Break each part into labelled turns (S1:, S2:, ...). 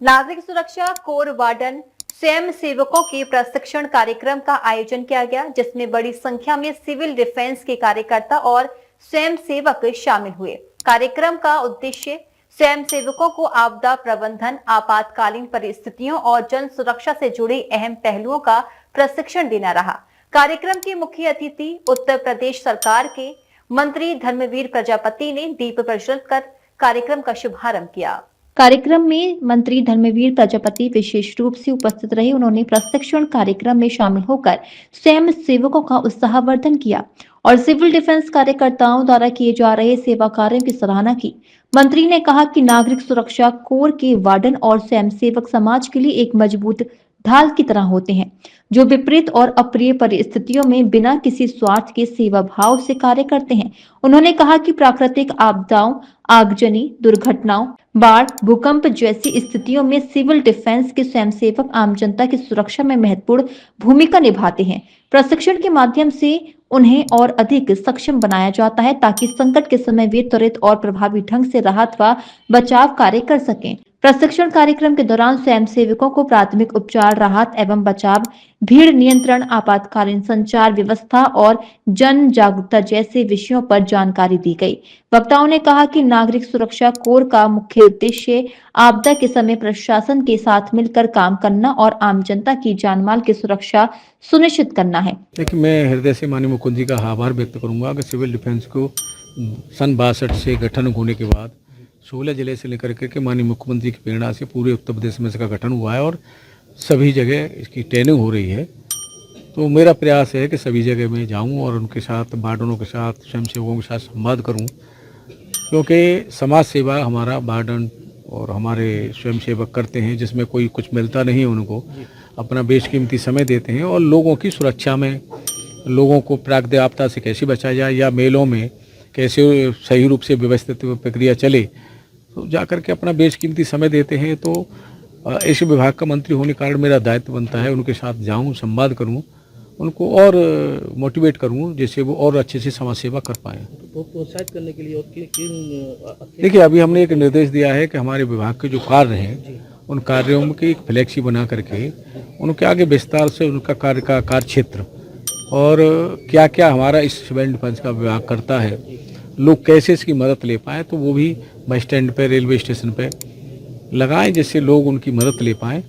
S1: नागरिक सुरक्षा core warden स्वयं सेवकों के प्रशिक्षण कार्यक्रम का आयोजन किया गया, जिसमें बड़ी संख्या में सिविल डिफेंस के कार्यकर्ता और स्वयं सेवक शामिल हुए। कार्यक्रम का उद्देश्य स्वयं सेवकों को आपदा प्रबंधन, आपातकालीन परिस्थितियों और जन सुरक्षा से जुड़े अहम पहलुओं का प्रशिक्षण देना रहा। कार्यक्रम के मुख्य अतिथि उत्तर प्रदेश सरकार के मंत्री धर्मवीर प्रजापति ने दीप प्रज्वलित कर कार्यक्रम का शुभारंभ किया। कार्यक्रम में मंत्री धर्मवीर प्रजापति विशेष रूप से उपस्थित रहे। उन्होंने प्रशिक्षण कार्यक्रम में शामिल होकर स्वयं सेवकों का उत्साहवर्धन किया और सिविल डिफेंस कार्यकर्ताओं द्वारा किए जा रहे सेवा कार्यों की सराहना की। मंत्री ने कहा कि नागरिक सुरक्षा कोर के वार्डन और स्वयं सेवक समाज के लिए एक मजबूत ढाल की तरह होते हैं, जो विपरीत और अप्रिय परिस्थितियों में बिना किसी स्वार्थ के सेवा भाव से कार्य करते हैं। उन्होंने कहा कि प्राकृतिक आपदाओं, आगजनी, दुर्घटनाओं, बाढ़, भूकंप जैसी स्थितियों में सिविल डिफेंस के स्वयंसेवक आम जनता की सुरक्षा में महत्वपूर्ण भूमिका निभाते हैं। प्रशिक्षण के माध्यम से उन्हें और अधिक सक्षम बनाया जाता है ताकि संकट के समय वे त्वरित और प्रभावी ढंग से राहत व बचाव कार्य कर सकें। प्रशिक्षण कार्यक्रम के दौरान स्वयंसेवकों को प्राथमिक उपचार, राहत एवं बचाव, भीड़ नियंत्रण, आपातकालीन संचार व्यवस्था और जन जागरूकता जैसे विषयों पर जानकारी दी गई। वक्ताओं ने कहा कि नागरिक सुरक्षा कोर का मुख्य उद्देश्य आपदा के समय प्रशासन के साथ मिलकर काम करना और आम जनता की जानमाल की सुरक्षा सुनिश्चित करना है।
S2: देखिए, मैं हृदय से माननीय मुख्यमंत्री जी का आभार व्यक्त करूंगा कि सिविल डिफेंस को सन 62 से गठन होने के बाद 16 जिले से लेकर के माननीय मुख्यमंत्री की प्रेरणा से पूरे उत्तर प्रदेश में इसका गठन हुआ है और सभी जगह इसकी ट्रेनिंग हो रही है। तो मेरा प्रयास है कि सभी जगह मैं जाऊं और उनके साथ, वार्डनों के साथ, स्वयंसेवकों के साथ संवाद करूं, क्योंकि समाज सेवा हमारा वार्डन और हमारे स्वयंसेवक करते हैं, जिसमें कोई कुछ मिलता नहीं है, उनको अपना बेशकीमती समय देते हैं और लोगों की सुरक्षा में, लोगों को प्राकृतिक आपदा से कैसे बचाया जाए या मेलों में कैसे सही रूप से व्यवस्थित प्रक्रिया चले, तो जाकर के अपना बेशकीमती समय देते हैं। तो इस विभाग का मंत्री होने के कारण मेरा दायित्व बनता है उनके साथ जाऊं, संवाद करूं, उनको और मोटिवेट करूं, जिससे वो और अच्छे से समाज सेवा कर पाएँ।
S3: तो प्रोत्साहित करने के लिए और किन
S2: देखिए, अभी हमने एक निर्देश दिया है कि हमारे विभाग के जो कार्य हैं उन कार्यों की एक फ्लैक्सी बना करके उनके आगे विस्तार से उनका कार्य क्षेत्र और क्या क्या हमारा इस सिविल डिफेंस का विभाग करता है, लोग कैसे इसकी मदद ले पाएँ, तो वो भी बस स्टैंड पे, रेलवे स्टेशन पे लगाएं, जिससे लोग उनकी मदद ले पाएँ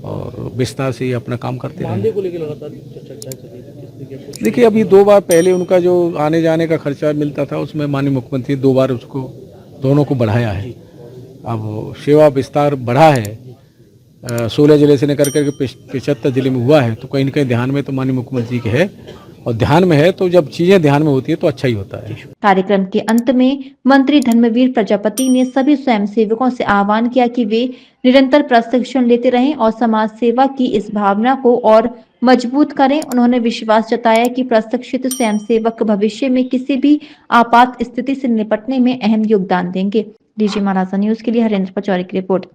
S2: और विस्तार से ये अपना काम करते रहें।
S3: को लेकर लगातार चर्चा चल रही है, किस तरीके से?
S2: देखिए, अभी 2 बार पहले उनका जो आने जाने का खर्चा मिलता था, उसमें माननीय मुख्यमंत्री 2 बार उसको दोनों को बढ़ाया है। अब सेवा विस्तार बढ़ा है, 16 जिले से लेकर के 75 जिले में हुआ है, तो कहीं न कहीं ध्यान में तो माननीय मुख्यमंत्री के है और ध्यान में है, तो जब चीजें ध्यान में होती है तो अच्छा ही होता है।
S1: कार्यक्रम के अंत में मंत्री धर्मवीर प्रजापति ने सभी स्वयंसेवकों से आह्वान किया कि वे निरंतर प्रशिक्षण लेते रहें और समाज सेवा की इस भावना को और मजबूत करें। उन्होंने विश्वास जताया कि प्रशिक्षित स्वयंसेवक भविष्य में किसी भी आपात स्थिति से निपटने में अहम योगदान देंगे। डीजी महाराजा न्यूज के लिए हरेंद्र पचौरी की रिपोर्ट।